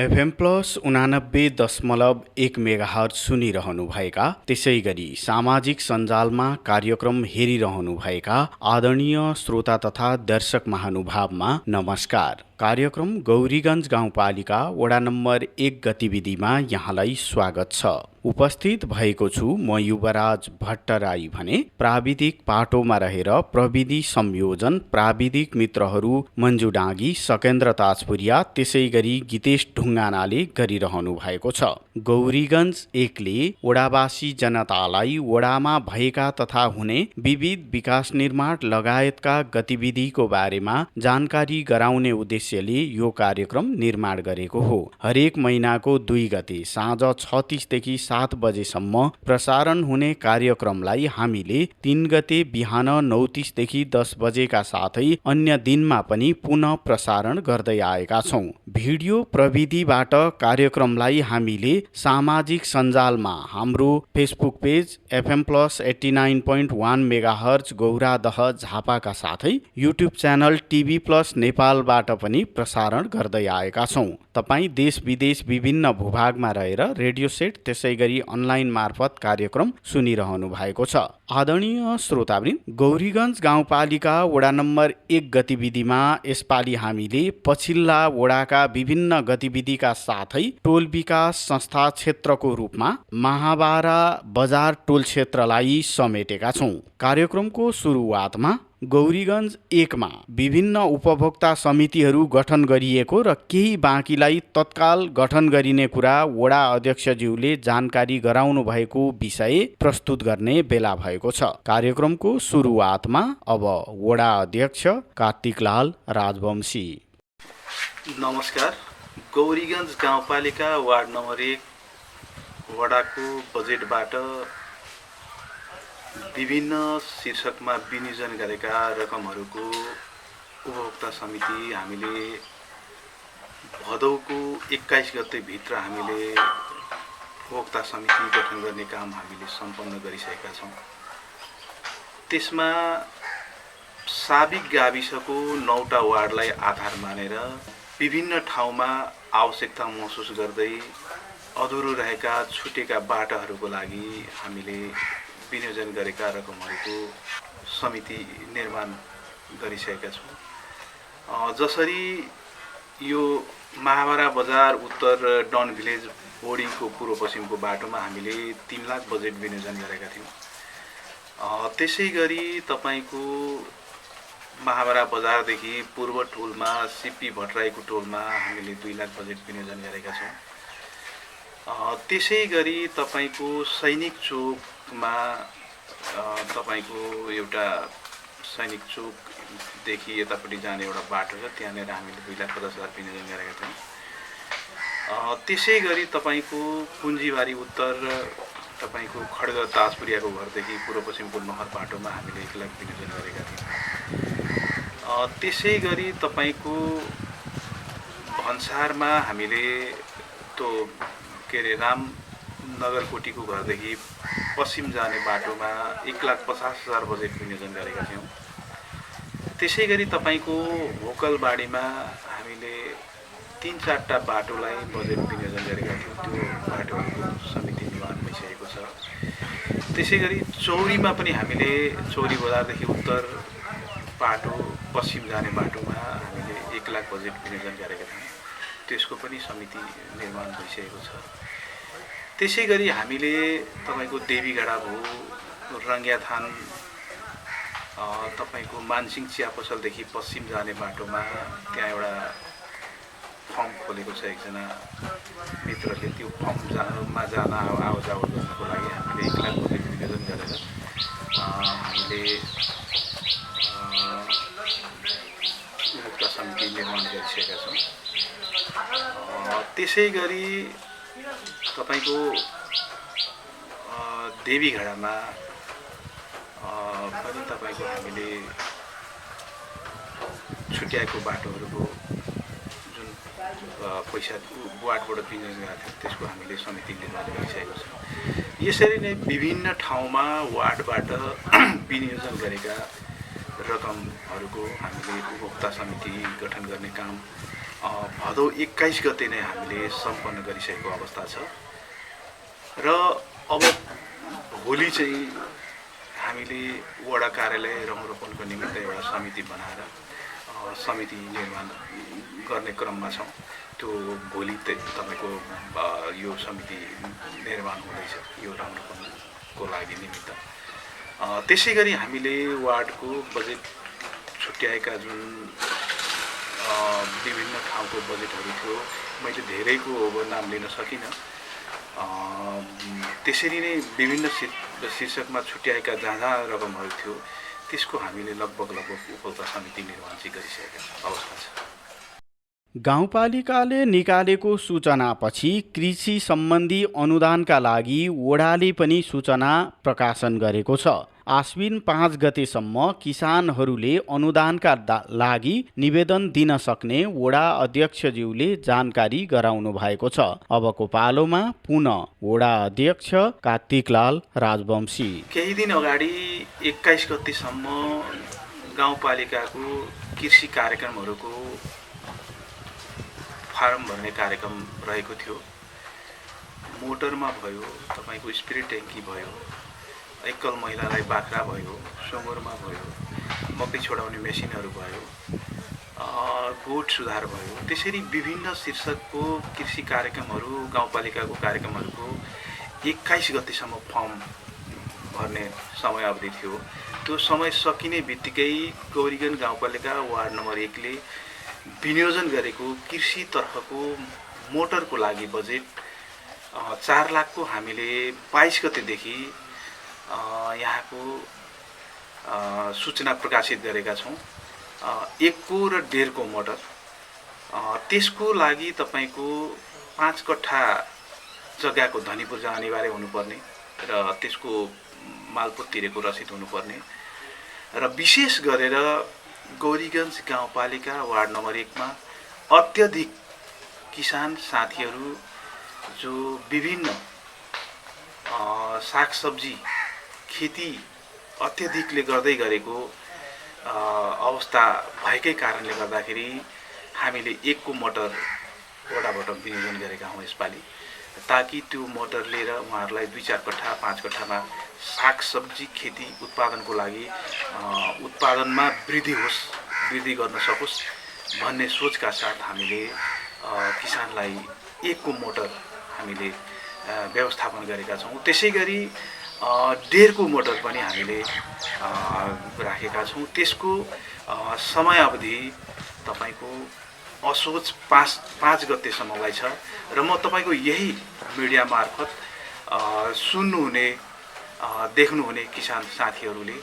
FM plus 89.1 megahertz सुनिरहनुभएका, त्यसै गरी सामाजिक सञ्जालमा कार्यक्रम हेरिरहनुभएका आदरणीय श्रोता तथा दर्शक महानुभावमा नमस्कार। कार्यक्रम गौरीगञ्ज गाउँपालिका वडा नम्बर 1 गतिविधिमा यहाँलाई स्वागत छ। उपस्थित भएको छु म युवराज भट्टराई भने प्राविधिक पाटोमा रहेर प्रविधि संयोजन प्राविधिक मित्रहरू मन्जु डाँगी, सकेन्द्र ताजपुरिया, त्यसै गरी गीतेश ढुङ्गानाले गरिरहनु भएको छ। गौरीगञ्ज 1 ले वडावासी जनतालाई वडामा भएका तथा हुने विविध विकास निर्माण लगायतका गतिविधिको बारेमा जानकारी गराउने उद्देश्यले यो कार्यक्रम निर्माण गरेको हो। हरेक महिनाको 2 गते साँझ 6:30 देखि 7 बजेसम्म प्रसारण हुने कार्यक्रमलाई हामीले 3 गते बिहान 9:30 देखि 10 बजेका साथै अन्य दिनमा पनि पुनः प्रसारण गर्दै आएका छौं। भिडियो प्रविधिबाट कार्यक्रमलाई हामीले सामाजिक सञ्जालमा हाम्रो Facebook page FM plus 89.1 megahertz Gauradaha झापाका साथै युट्युब च्यानल टिभी प्लस नेपालबाट पनि प्रसारण गर्दै आएका छौं। तपाईँ देश विदेश विभिन्न भूभागमा रहेर रेडियो सेट त्यसै गरी अनलाइन मार्फत कार्यक्रम सुनिरहनु भएको छ। आदरणीय श्रोतावृन्द, गौरीगञ्ज गाउँपालिका वडा नम्बर 1 गतिविधिमा यसपालि हामीले पछिल्ला वडाका विभिन्न गतिविधिका साथै टोल विकास संस्था क्षेत्रको रूपमा महाबारा बजार टोल क्षेत्रलाई समेटेका छौं। कार्यक्रमको सुरुवातमा गौरीगञ्ज 1 मा विभिन्न उपभोक्ता समितिहरू गठन गरिएको र केही बाँकीलाई तत्काल गठन गरिने कुरा वडा अध्यक्षज्यूले जानकारी गराउनु भएको विषय प्रस्तुत गर्ने बेला भएको छ। कार्यक्रमको सुरुवातमा अब वडा अध्यक्ष कार्तिकलाल राजवंशी। नमस्कार। गौरीगञ्ज गाउँपालिका वार्ड नम्बर 1 वडाको बजेटबाट विभिन्न शीर्षकमा विनियोजन गरेका रकमहरूको उपभोक्ता समिति हामीले भदौको 21 गते भित्र हामीले उपभोक्ता समिति गठन गर्ने काम हामीले सम्पन्न गरिसकेका छौँ। त्यसमा साबिक गाविसको 9वटा वार्डलाई आधार मानेर विभिन्न ठाउँमा आवश्यकता महसुस गर्दै अधुरो रहेका छुटेका बाटाहरूको लागि हामीले विनियोजन गरेका रकमहरूको समिति निर्माण गरिसकेका छौँ। जसरी यो महाबारा बजार उत्तर डन भिलेज बोर्डिङको पूर्व पश्चिमको बाटोमा हामीले 3 लाख बजेट विनियोजन गरेका थियौँ। त्यसै गरी तपाईँको महाबारा बजारदेखि पूर्व टोलमा सिपी भट्टराईको टोलमा हामीले 2 लाख बजेट विनियोजन गरेका छौँ। त्यसै गरी तपाईँको सैनिक चोकमा तपाईँको एउटा सैनिक चोकदेखि यतापट्टि जाने एउटा बाटो छ, त्यहाँनिर हामीले 2,50,000 विनियोजन गरेका थियौँ। त्यसै गरी तपाईँको पुन्जीबारी उत्तर तपाईँको खड्ग ताजपुरियाको घरदेखि पूर्व पश्चिमको नहर बाटोमा हामीले 1 लाख विनियोजन गरेका थियौँ। त्यसै गरी तपाईँको भन्सारमा हामीले त्यो रामनगरकोटीको घरदेखि पश्चिम जाने बाटोमा 1,50,000 बजेट विनियोजन गरेका थियौँ। त्यसै गरी तपाईँको भोकलबाडीमा हामीले 3-4टा बाटोलाई बजेट विनियोजन गरेका थियौँ। त्यो बाटोहरूको समिति निर्माण भइसकेको छ। त्यसै गरी चौरीमा पनि हामीले चौरी बजारदेखि उत्तर बाटो पश्चिम जाने बाटोमा हामीले 1 लाख बजेट विनियोजन गरेका थियौँ। त्यसको पनि समिति निर्माण भइसकेको छ। त्यसै गरी हामीले तपाईँको देवीगढा भयो रङ्ग्याथान तपाईँको मानसिंह चिया पसलदेखि पश्चिम जाने बाटोमा त्यहाँ एउटा फर्म खोलेको छ एकजना मित्रले। त्यो फर्ममा जान आवजावट गर्नको लागि हामीले 1 लाख बजेट विनियोजन गरेर हामीले उपभोक्ता समिति निर्माण गरिसकेका छौँ। त्यसै गरी तपाईँको देवीगढामा पनि तपाईँको हामीले छुट्याएको बाटोहरूको जुन पैसा वार्डबाट विनियोजन गरेका थियौँ त्यसको हामीले समिति निर्माण गरिसकेको छ। यसरी नै विभिन्न ठाउँमा वार्डबाट विनियोजन गरेका रकमहरूको हामीले उपभोक्ता समिति गठन गर्ने काम भदौ 21 गते नै हामीले सम्पन्न गरिसकेको अवस्था छ र अब भोलि चाहिँ हामीले वडा कार्यालय रङरोपणको निमित्त एउटा समिति बनाएर समिति निर्माण गर्ने क्रममा छौँ। त्यो भोलि तपाईँको यो समिति निर्माण हुँदैछ यो रङरोपणको लागि निमित्त। त्यसै गरी हामीले वार्डको बजेट छुट्याएका जुन विभिन्न ठाउँको बजेटहरू थियो, मैले धेरैको अब नाम लिन सकिनँ। त्यसरी नै विभिन्न शीर्षकमा छुट्याएका जहाँ जहाँ रकमहरू थियो त्यसको हामीले लगभग उपभोक्ता समिति निर्माण चाहिँ गरिसकेका अवस्था छ। गाउँपालिकाले निकालेको सूचनापछि कृषि सम्बन्धी अनुदानका लागि वडाले पनि सूचना प्रकाशन गरेको छ। आश्विन 5 गतेसम्म किसानहरूले अनुदानका लागि निवेदन दिन सक्ने वडा अध्यक्षज्यूले जानकारी गराउनु भएको छ। अबको पालोमा पुनः वडा अध्यक्ष कार्तिकलाल राजवंशी। केही दिन अगाडि 21 गतेसम्म गाउँपालिकाको कृषि कार्यक्रमहरूको फारम भर्ने कार्यक्रम रहेको थियो। मोटरमा भयो, तपाईँको स्प्रे ट्याङ्की भयो, एकल महिलालाई बाख्रा भयो, सुँगुरमा भयो, मकै छोडाउने मेसिनहरू भयो, गोठ सुधार भयो। त्यसरी विभिन्न शीर्षकको कृषि कार्यक्रमहरू गाउँपालिकाको कार्यक्रमहरूको 21 गतेसम्म फर्म भर्ने समय अवधि थियो। त्यो समय सकिने बित्तिकै गौरीगञ्ज गाउँपालिका वार्ड नम्बर 1 ले विनियोजन गरेको कृषितर्फको मोटरको लागि बजेट 4 लाखको हामीले 22 गतेदेखि यहाँको सूचना प्रकाशित गरेका छौँ। 1 को र 1.5 को मोटर, त्यसको लागि तपाईँको 5 कट्ठा जग्गाको धनीपूर्जा अनिवार्य हुनुपर्ने र त्यसको मालपोत तिरेको रसिद हुनुपर्ने र विशेष गरेर गौरीगञ्ज गाउँपालिका वार्ड नम्बर 1 मा अत्यधिक किसान साथीहरू जो विभिन्न सागसब्जी खेती अत्यधिकले गर्दै गरेको अवस्था भएकै कारणले गर्दाखेरि हामीले 1 को मोटर वडाबाट विनियोजन गरेका हौँ यसपालि, ताकि त्यो मोटर लिएर उहाँहरूलाई 2-4 कट्ठा 5 कट्ठामा सागसब्जी खेती उत्पादनको लागि उत्पादनमा वृद्धि गर्न सकोस् भन्ने सोचका साथ हामीले किसानलाई 1 को मोटर हामीले व्यवस्थापन गरेका छौँ। त्यसै गरी 1.5 को मोटर पनि हामीले राखेका छौँ। त्यसको समय अवधि तपाईँको असोज 5 गतेसम्मलाई छ र म तपाईँको यही मिडिया मार्फत सुन्नुहुने देख्नुहुने किसान साथीहरूले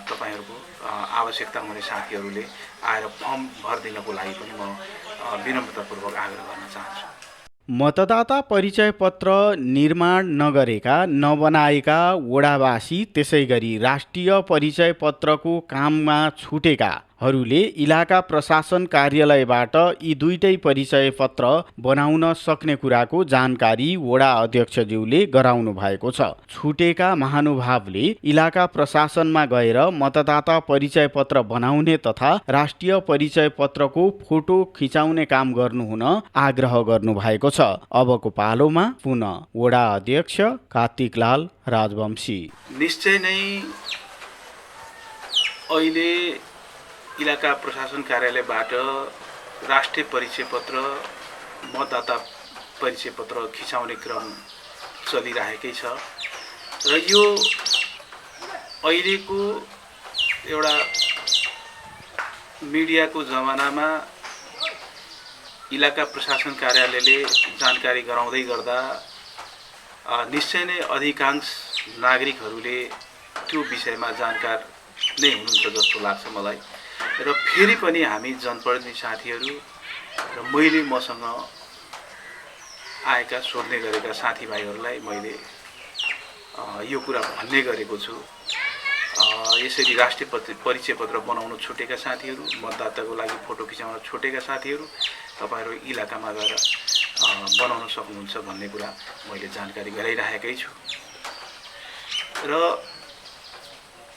तपाईँहरूको आवश्यकता हुने साथीहरूले आएर फर्म भरिदिनको लागि पनि म विनम्रतापूर्वक आग्रह गर्न चाहन्छु। मतदाता परिचय पत्र निर्माण नगरेका नबनाएका वडावासी त्यसै गरी राष्ट्रिय परिचय पत्रको काममा छुटेकाहरूले इलाका प्रशासन कार्यालयबाट यी दुईटै परिचय पत्र बनाउन सक्ने कुराको जानकारी वडा अध्यक्षज्यूले गराउनु भएको छ। छुटेका महानुभावले इलाका प्रशासनमा गएर मतदाता परिचय पत्र बनाउने तथा राष्ट्रिय परिचय पत्रको फोटो खिचाउने काम गर्नुहुन आग्रह गर्नु भएको छ। अबको पालोमा पुनः वडा अध्यक्ष कार्तिकलाल राजवंशी। निश्चय नै अहिले इलाका प्रशासन कार्यालयबाट राष्ट्रिय परिचय पत्र मतदाता परिचय पत्र खिचाउने क्रम चलिरहेकै छ र यो अहिलेको एउटा मिडियाको जमानामा इलाका प्रशासन कार्यालयले जानकारी गराउँदै गर्दा निश्चय नै अधिकांश नागरिकहरूले त्यो विषयमा जानकार नै हुनुहुन्छ जस्तो लाग्छ मलाई। र फेरि पनि हामी जनप्रतिनिधि साथीहरू र मैले मसँग आएका सोध्ने गरेका साथीभाइहरूलाई मैले यो कुरा भन्ने गरेको छु। यसरी राष्ट्रिय परिचय पत्र बनाउन छुटेका साथीहरू, मतदाताको लागि फोटो खिचाउन छुटेका साथीहरू तपाईहरु इलाकामा गएर बनाउन सक्नुहुन्छ भन्ने कुरा मैले जानकारी गराइरहेकै छु। र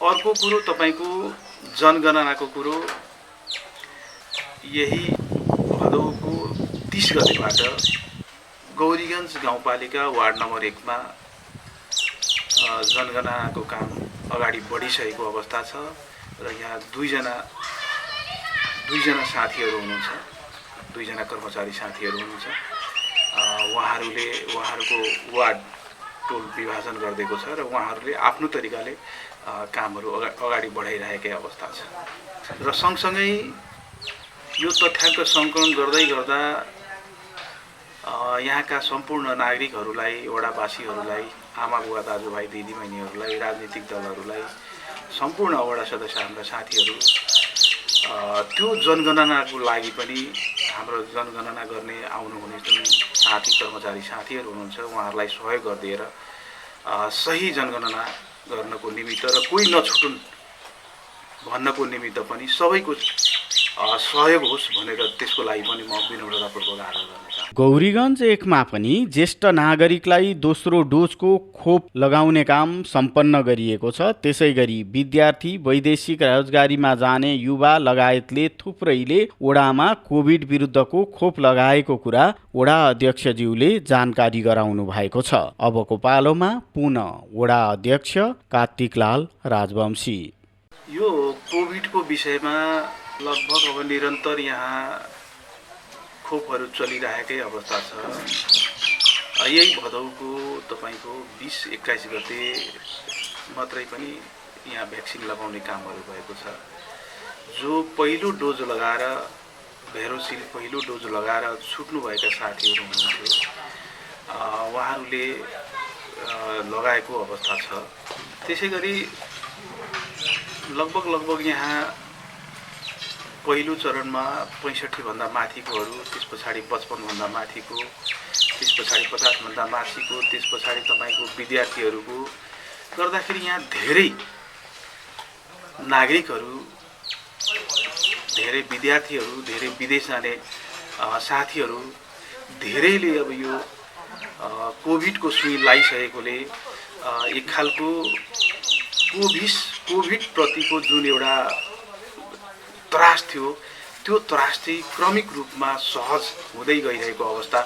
अर्को कुरो तपाईको जनगणनाको कुरो यही भदौको 30 गतेबाट गौरीगञ्ज गाउँपालिका वार्ड नम्बर 1 मा जनगणनाको काम अगाडि बढिसकेको अवस्था छ र यहाँ दुईजना साथीहरू हुनुहुन्छ, दुईजना कर्मचारी साथीहरू हुनुहुन्छ। उहाँहरूको वार्ड टोल विभाजन गरिदिएको छ र उहाँहरूले आफ्नो तरिकाले कामहरू अगाडि बढाइरहेकै अवस्था छ र सँगसँगै यो तथ्याङ्क सङ्कलन गर्दै गर्दा यहाँका सम्पूर्ण नागरिकहरूलाई, वडावासीहरूलाई, आमा बुवा दाजुभाइ दिदीबहिनीहरूलाई, राजनीतिक दलहरूलाई, सम्पूर्ण वडा सदस्य हाम्रा साथीहरू त्यो जनगणनाको लागि पनि हाम्रो जनगणना गर्ने आउनुहुने जुन साथी कर्मचारी साथीहरू हुनुहुन्छ उहाँहरूलाई सहयोग गरिदिएर सही जनगणना गर्नको निमित्त र कोही नछुटुन् भन्नको निमित्त पनि सबैको सहयोग होस् भनेर त्यसको लागि पनि म विनम्रतापूर्वक आग्रह गर्न चाहन्छु। गौरीगञ्ज 1 मा पनि ज्येष्ठ नागरिकलाई दोस्रो डोजको खोप लगाउने काम सम्पन्न गरिएको छ। त्यसैगरी विद्यार्थी, वैदेशिक रोजगारीमा जाने युवा लगायतले थुप्रैले वडामा कोभिड विरुद्धको खोप लगाएको कुरा वडा अध्यक्षज्यूले जानकारी गराउनु भएको छ। अबको पालोमा पुनः वडा अध्यक्ष कार्तिकलाल राजवंशी। यो कोभिडको विषयमा लगभग अब निरन्तर यहाँ खोपहरू चलिरहेकै अवस्था छ। यही भदौको तपाईँको 20-21 गते मात्रै पनि यहाँ भ्याक्सिन लगाउने कामहरू भएको छ। जो पहिलो डोज लगाएर भेरोसिल पहिलो डोज लगाएर छुट्नुभएका साथीहरू हुनुहुन्थ्यो उहाँहरूले लगाएको अवस्था छ। त्यसै गरी लगभग यहाँ पहिलो चरणमा 65 भन्दा माथिकोहरू, त्यस पछाडि 55 भन्दा माथिको, त्यस पछाडि 50 भन्दा माथिको, त्यस पछाडि तपाईँको विद्यार्थीहरूको गर्दाखेरि यहाँ धेरै नागरिकहरू, धेरै विद्यार्थीहरू, धेरै विदेश जाने साथीहरू धेरैले अब यो कोभिडको सुई लगाइसकेकोले एक खालको कोभिड प्रतिको जुन एउटा त्रास थियो त्यो त्रास चाहिँ क्रमिक रूपमा सहज हुँदै गइरहेको अवस्था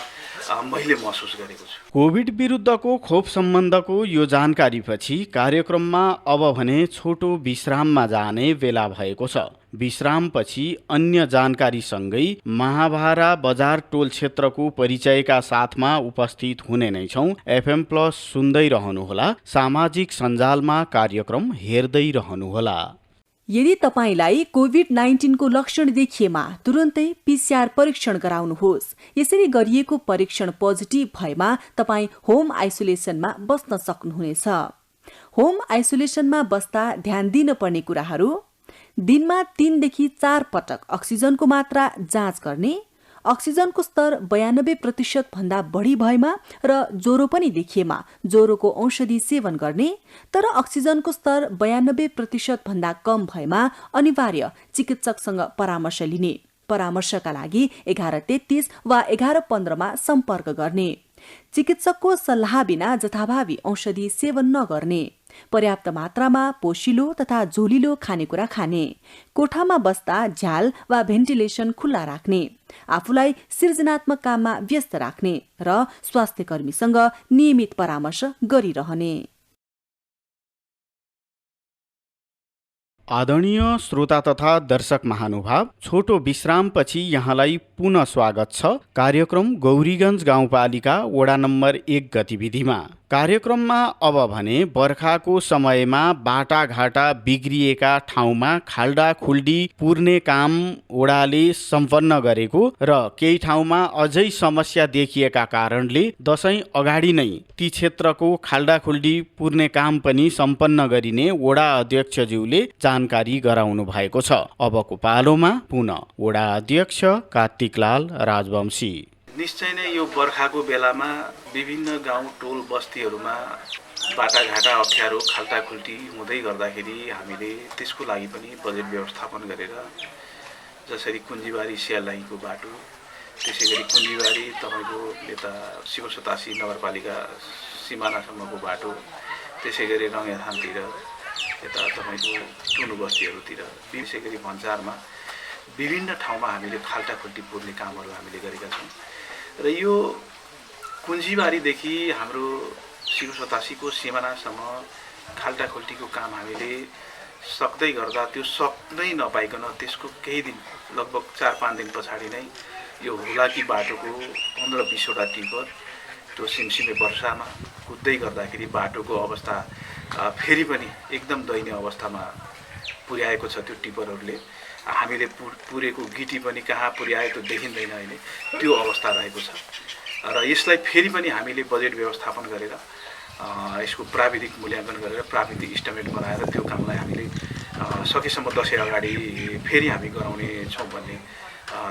मैले महसुस गरेको छु। कोभिड विरुद्धको खोप सम्बन्धको यो जानकारीपछि कार्यक्रममा अब भने छोटो विश्राममा जाने बेला भएको छ। विश्रामपछि अन्य जानकारीसँगै महाभारा बजार टोल क्षेत्रको परिचयका साथमा उपस्थित हुने नै छौं। FM प्लस सुन्दै रहनुहोला, सामाजिक सञ्जालमा कार्यक्रम हेर्दै रहनुहोला। यदि तपाईलाई कोभिड-19 को लक्षण देखिएमा तुरुन्तै PCR परीक्षण गराउनुहोस्। यसरी गरिएको परीक्षण पोजिटिभ भएमा तपाई होम आइसोलेसनमा बस्न सक्नुहुनेछ। होम आइसोलेसनमा बस्दा ध्यान दिन पर्ने कुराहरू: दिनमा 3 देखि 4 पटक अक्सिजनको मात्रा जाँच गर्ने, अक्सिजनको स्तर 92% भन्दा बढी भएमा र ज्वरो पनि देखिएमा ज्वरोको औषधि सेवन गर्ने, तर अक्सिजनको स्तर 92% भन्दा कम भएमा अनिवार्य चिकित्सकसँग परामर्श लिने। परामर्शका लागि 1133 वा 1115 मा सम्पर्क गर्ने। चिकित्सकको सल्लाह बिना जथाभावी औषधि सेवन नगर्ने। पर्याप्त मात्रामा पोषिलो तथा झोलिलो खानेकुरा खाने। कोठामा बस्दा झ्याल वा भेन्टिलेसन खुल्ला राख्ने। आफूलाई सृजनात्मक काममा व्यस्त राख्ने र स्वास्थ्य कर्मीसँग नियमित परामर्श गरिरहने। आदरणीय श्रोता तथा दर्शक महानुभाव, छोटो विश्रामपछि यहाँलाई पुनः स्वागत छ कार्यक्रम गौरीगञ्ज गाउँपालिका वडा नम्बर 1 गतिविधिमा। कार्यक्रममा अब भने बर्खाको समयमा बाटाघाटा बिग्रिएका ठाउँमा खाल्डा खुल्डी पुर्ने काम वडाले सम्पन्न गरेको र केही ठाउँमा अझै समस्या देखिएका कारणले दशैं अगाडि नै ती क्षेत्रको खाल्डा खुल्डी पुर्ने काम पनि सम्पन्न गरिने वडा अध्यक्षज्यूले जानकारी गराउनु भएको छ। अबको पालोमा पुनः वडा अध्यक्ष कार्तिकलाल राजवंशी। निश्चय नै यो बर्खाको बेलामा विभिन्न गाउँ टोल बस्तीहरूमा बाटाघाटा अप्ठ्यारो खाल्टाखुल्टी हुँदै गर्दाखेरि हामीले त्यसको लागि पनि बजेट व्यवस्थापन गरेर जसरी कुञ्जीबारी सियालाहीको बाटो, त्यसै गरी कुञ्जीबारी तपाईँको यता शिवसतासी नगरपालिका सिमानासम्मको बाटो, त्यसै गरी रङ्गेथानतिर यता तपाईँको टुनु बस्तीहरूतिर, त्यसै गरी भन्चारमा विभिन्न ठाउँमा हामीले खाल्टाखुल्टी पुर्ने कामहरू हामीले गरेका छौँ र यो कुञ्जीबारीदेखि हाम्रो 87को सिमानासम्म खाल्टाखुल्टीको काम हामीले सक्दै गर्दा त्यो सक्नै नपाइकन त्यसको केही दिन लगभग 4-5 दिन पछाडि नै यो हुलाकी बाटोको 15-20वटा टिपर त्यो सिमसिमे वर्षामा कुद्दै गर्दाखेरि बाटोको अवस्था फेरि पनि एकदम दयनीय अवस्थामा पुर्याएको छ। त्यो टिपरहरूले हामीले पुरेको गिटी पनि कहाँ पुर्याए त्यो देखिँदैन अहिले, त्यो अवस्था रहेको छ र यसलाई फेरि पनि हामीले बजेट व्यवस्थापन गरेर यसको प्राविधिक मूल्याङ्कन गरेर प्राविधिक इस्टिमेट बनाएर त्यो कामलाई हामीले सकेसम्म दशैं अगाडि फेरि हामी गराउने छौँ भन्ने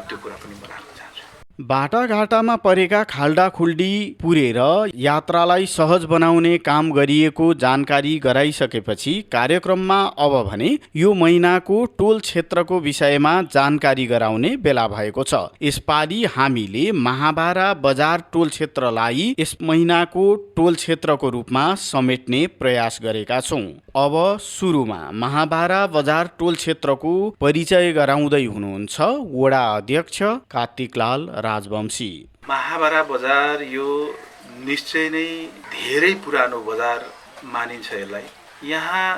त्यो कुरा पनि बनाउन चाहन्छु। बाटाघाटामा परेका खाल्डाखुल्डी पुरेर यात्रालाई सहज बनाउने काम गरिएको जानकारी गराइसकेपछि कार्यक्रममा अब भने यो महिनाको टोल क्षेत्रको विषयमा जानकारी गराउने बेला भएको छ। यसपालि हामीले महाबारा बजार टोल क्षेत्रलाई यस महिनाको टोल क्षेत्रको रूपमा समेट्ने प्रयास गरेका छौँ। अब सुरुमा महाबारा बजार टोल क्षेत्रको परिचय गराउँदै हुनुहुन्छ वडा अध्यक्ष कार्तिकलाल राजवंशी। महाबारा बजार यो निश्चय नै धेरै पुरानो बजार मानिन्छ। यसलाई यहाँ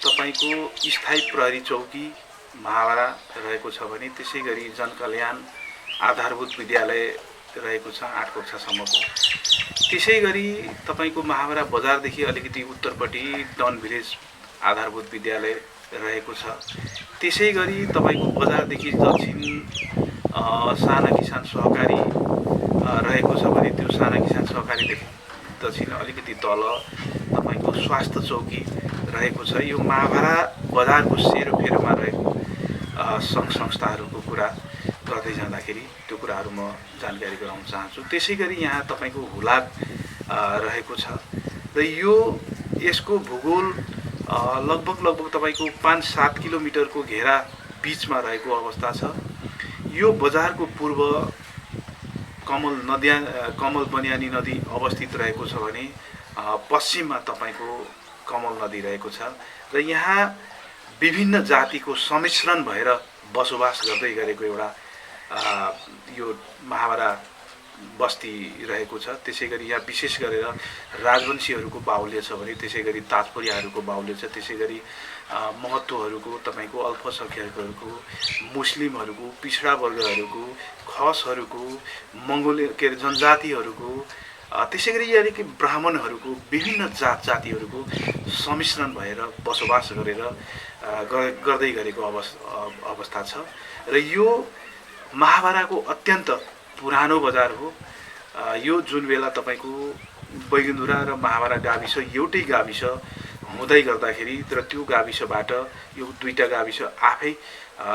तपाईको स्थायी प्रहरी चौकी महाबारा रहेको छ भने त्यसै गरी जनकल्याण आधारभूत विद्यालय रहेको छ 8 कक्षासम्मको। त्यसै गरी तपाईको महाबारा बजारदेखि अलिकति उत्तरपट्टि डन भिलेज आधारभूत विद्यालय रहेको छ। त्यसै गरी तपाईको बजारदेखि दक्षिण साना किसान सहकारी रहेको छ भने त्यो साना किसान सहकारीदेखि दक्षिण अलिकति तल तपाईको स्वास्थ्य चौकी रहेको छ। यो महाबारा बजारको सेरोफेरोमा रहेको सङ्घ संस्थाहरूको कुरा गर्दै जाँदाखेरि त्यो कुराहरू म जानकारी गराउन चाहन्छु। त्यसै गरी यहाँ तपाईको हुलाक रहेको छ र यसको भूगोल लगभग तपाईको 5-7 किलोमिटरको घेरा बीचमा रहेको अवस्था छ। यो बजारको पूर्व कमल बनियानी नदी अवस्थित रहेको छ भने पश्चिममा तपाईको कमल नदी रहेको छ र यहाँ विभिन्न जातिको सम्मिश्रण भएर बसोबास गर्दै गरेको एउटा यो महाबारा बस्ती रहेको छ। त्यसै गरी यहाँ विशेष गरेर राजवंशीहरूको बाहुल्य छ भने त्यसै गरी ताजपुरियाहरूको बाहुल्य छ। त्यसै गरी महत्त्वहरूको तपाईको अल्पसङ्ख्यकहरूको, मुस्लिमहरूको, पिछडा वर्गहरूको, खसहरूको, मङ्गोलिया जनजातिहरूको, त्यसै गरी अलिकति ब्राह्मणहरूको विभिन्न जातिहरूको सम्मिश्रण भएर बसोबास गरेर गर्दै गरेको अवस्था छ र यो महाबाराको अत्यन्त पुरानो बजार हो। यो जुन बेला तपाईको बैगुन्धुरा र महाबारा गाविस एउटै गाविस हुँदै गर्दाखेरि र त्यो गाविसबाट यो दुईटा गाविस आफै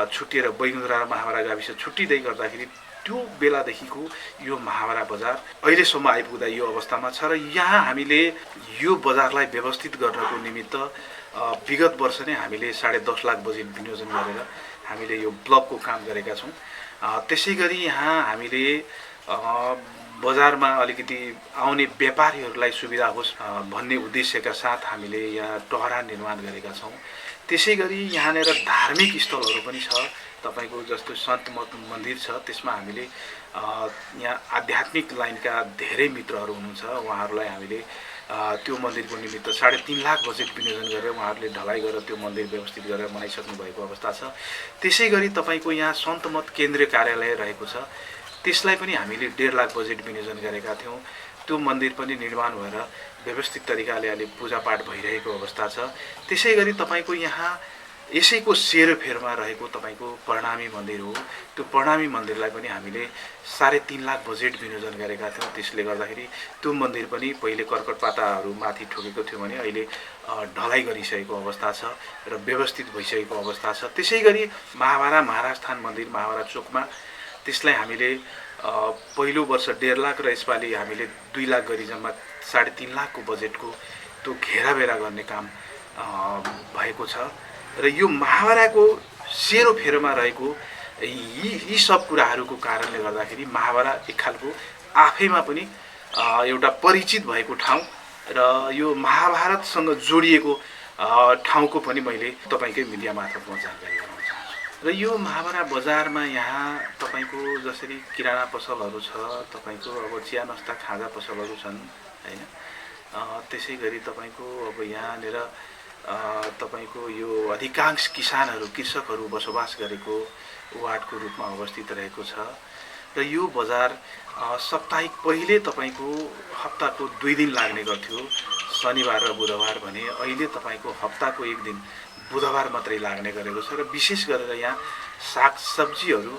छुटिएर बैगुन्धुरा र महाबारा गाविस छुट्टिँदै गर्दाखेरि त्यो बेलादेखिको यो महाबारा बजार अहिलेसम्म आइपुग्दा यो अवस्थामा छ र यहाँ हामीले यो बजारलाई व्यवस्थित गर्नको निमित्त विगत वर्ष नै हामीले 10.5 लाख बजेट विनियोजन गरेर हामीले यो ब्लकको काम गरेका छौँ। त्यसै गरी यहाँ हामीले बजारमा अलिकति आउने व्यापारीहरूलाई सुविधा होस् भन्ने उद्देश्यका साथ हामीले यहाँ टहरा निर्माण गरेका छौँ। त्यसै गरी यहाँनिर धार्मिक स्थलहरू पनि छ तपाईको जस्तो सन्त मन्दिर छ। त्यसमा हामीले यहाँ आध्यात्मिक लाइनका धेरै मित्रहरू हुनुहुन्छ। उहाँहरूलाई हामीले त्यो मन्दिरको निमित्त 3.5 लाख बजेट विनियोजन गरेर उहाँहरूले ढलाइ गरेर त्यो मन्दिर व्यवस्थित गरेर बनाइसक्नु भएको अवस्था छ। त्यसै गरी तपाईको यहाँ सन्तमत केन्द्रीय कार्यालय रहेको छ। त्यसलाई पनि हामीले 1.5 लाख बजेट विनियोजन गरेका थियौँ। त्यो मन्दिर पनि निर्माण भएर व्यवस्थित तरिकाले अहिले पूजापाठ भइरहेको अवस्था छ। त्यसै गरी तपाईको यहाँ यसैको सेरोफेरोमा रहेको तपाईको प्रणामी मन्दिर हो। त्यो प्रणामी मन्दिरलाई पनि हामीले 3.5 लाख बजेट विनियोजन गरेका थियौँ। त्यसले गर्दाखेरि त्यो मन्दिर पनि पहिले कर्कट पाताहरू माथि ठोकेको थियो भने अहिले ढलाइ गरिसकेको अवस्था छ र व्यवस्थित भइसकेको अवस्था छ। त्यसै गरी महाबारा महाराजस्थान मन्दिर महाबारा चोकमा त्यसलाई हामीले पहिलो वर्ष 1.5 लाख र यसपालि हामीले 2 लाख गरी जम्मा 3.5 लाखको बजेटको त्यो घेराबेरा गर्ने काम भएको छ र यो महाबाराको सेरोफेरोमा रहेको यी सब कुराहरूको कारणले गर्दाखेरि महाबारा एक खालको आफैमा पनि एउटा परिचित भएको ठाउँ र यो महाभारतसँग जोडिएको ठाउँको पनि मैले तपाईकै मिडिया मार्फत म जानकारी गराउन चाहन्छु। र यो महाभारा बजारमा यहाँ तपाईँको जसरी किराना पसलहरू छ, तपाईँको अब चिया नास्ता खाजा पसलहरू छन् हैन, त्यसै गरी तपाईँको अब यहाँनिर तपाईँको यो अधिकांश किसानहरू कृषकहरू बसोबास गरेको वार्डको रूपमा अवस्थित रहेको छ। र यो बजार साप्ताहिक पहिले तपाईँको हप्ताको 2 दिन लाग्ने गर्थ्यो, शनिबार र बुधबार भने अहिले तपाईँको हप्ताको 1 दिन बुधबार मात्रै लाग्ने गरेको छ। र विशेष गरेर यहाँ सागसब्जीहरू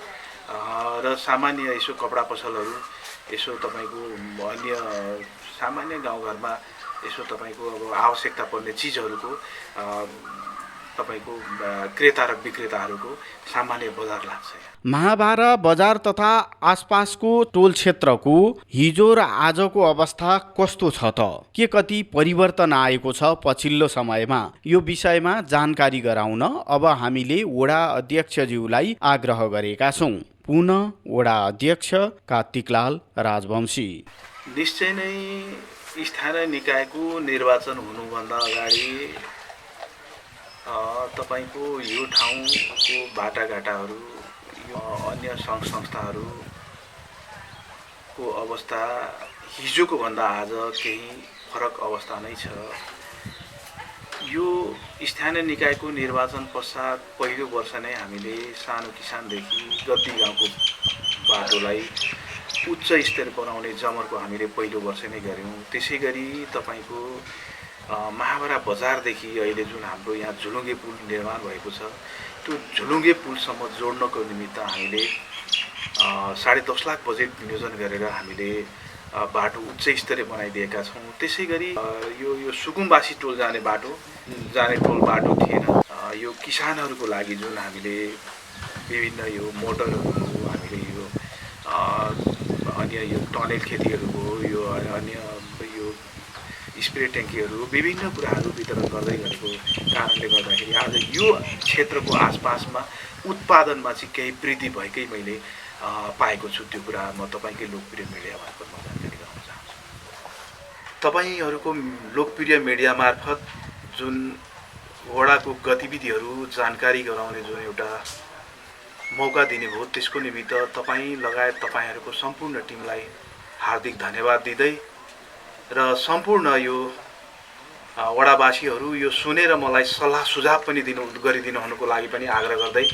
र सामान्य यसो कपडा पसलहरू, यसो तपाईँको अन्य सामान्य गाउँघरमा यसो तपाईँको अब आवश्यकता पर्ने चिजहरूको तपाईँको क्रेता र विक्रेताहरूको सामान्य बजार लाग्छ। महाभारा बजार तथा आसपासको टोल क्षेत्रको हिजो र आजको अवस्था कस्तो छ त? के कति परिवर्तन आएको छ पछिल्लो समयमा? यो विषयमा जानकारी गराउन अब हामीले वडा अध्यक्षज्यूलाई आग्रह गरेका छौँ। पुनः वडा अध्यक्ष कार्तिकलाल राजवंशी। निश्चय नै स्थानीय निकायको निर्वाचन हुनुभन्दा अगाडि तपाईँको यो ठाउँको बाटाघाटाहरू, यो अन्य सङ्घ संस्थाहरूको अवस्था हिजोको भन्दा आज केही फरक अवस्था नै छ। यो स्थानीय निकायको निर्वाचन पश्चात पहिलो वर्ष नै हामीले सानो किसानदेखि गद्दी गाउँको बाटोलाई उच्च स्तर बनाउने जमरको हामीले पहिलो वर्ष नै गऱ्यौँ। त्यसै गरी तपाईँको महाभारा बजारदेखि अहिले जुन हाम्रो यहाँ झुलुङ्गे पुल निर्माण भएको छ, त्यो झुलुङ्गे पुलसम्म जोड्नको निमित्त हामीले 10.5 लाख बजेट विनियोजन गरेर हामीले बाटो उच्च स्तरीय बनाइदिएका छौँ। त्यसै गरी यो सुकुम्बासी टोल जाने टोल बाटो थिएन। यो किसानहरूको लागि जुन हामीले विभिन्न यो मोटरहरू, हामीले यो अन्य यो टनेल खेतीहरूको यो अन्य यो स्प्रे ट्याङ्कीहरू, विभिन्न कुराहरू वितरण गर्दै गरेको कारणले गर्दाखेरि आज यो क्षेत्रको आसपासमा उत्पादनमा चाहिँ केही वृद्धि भएकै मैले पाएको छु। त्यो कुरा म तपाईँकै लोकप्रिय मिडिया मार्फत म जानकारी गराउन चाहन्छु। तपाईँहरूको लोकप्रिय मिडिया मार्फत जुन वडाको गतिविधिहरू जानकारी गराउने जुन एउटा मौका दिने भयो, त्यसको निमित्त तपाईँ लगायत तपाईँहरूको सम्पूर्ण टिमलाई हार्दिक धन्यवाद दिँदै र सम्पूर्ण यो वडावासीहरू यो सुनेर मलाई सल्लाह सुझाव पनि गरिदिनु हुनुको लागि पनि आग्रह गर्दै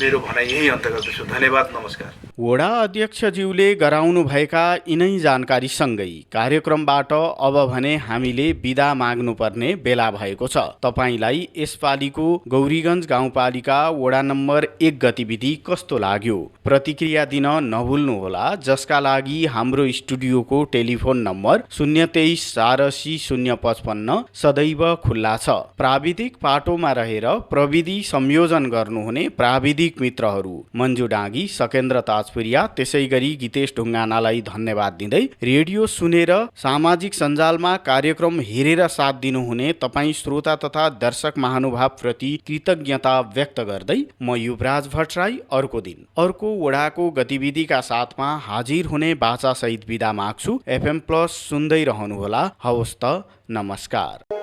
मेरो भनाइ यही अन्त गर्दछु। धन्यवाद, नमस्कार। वडा अध्यक्षज्यूले गराउनुभएका यिनै जानकारीसँगै कार्यक्रमबाट अब भने हामीले बिदा माग्नुपर्ने बेला भएको छ। तपाईँलाई यसपालिको गौरीगञ्ज गाउँपालिका वडा नम्बर 1 गतिविधि कस्तो लाग्यो? प्रतिक्रिया दिन नभुल्नुहोला, जसका लागि हाम्रो स्टुडियोको टेलिफोन नम्बर 023 480 055 सदैव खुल्ला छ। प्राविधिक पाटोमा रहेर प्रविधि संयोजन गर्नुहुने प्राविधिक मित्रहरू मन्जु डाँगी, सकेन्द्र ताजपुरिया, त्यसै गरी गीतेश ढुङ्गानालाई धन्यवाद दिँदै रेडियो सुनेर सामाजिक सञ्जालमा कार्यक्रम हेरेर साथ दिनुहुने तपाईँ श्रोता तथा दर्शक महानुभावप्रति कृतज्ञता व्यक्त गर्दै म युवराज भट्टराई अर्को दिन अर्को वडाको गतिविधिका साथमा हाजिर हुने बाचासहित बिदा माग्छु। FM+ सुन्दै रहनुहोला। हवस् त, नमस्कार।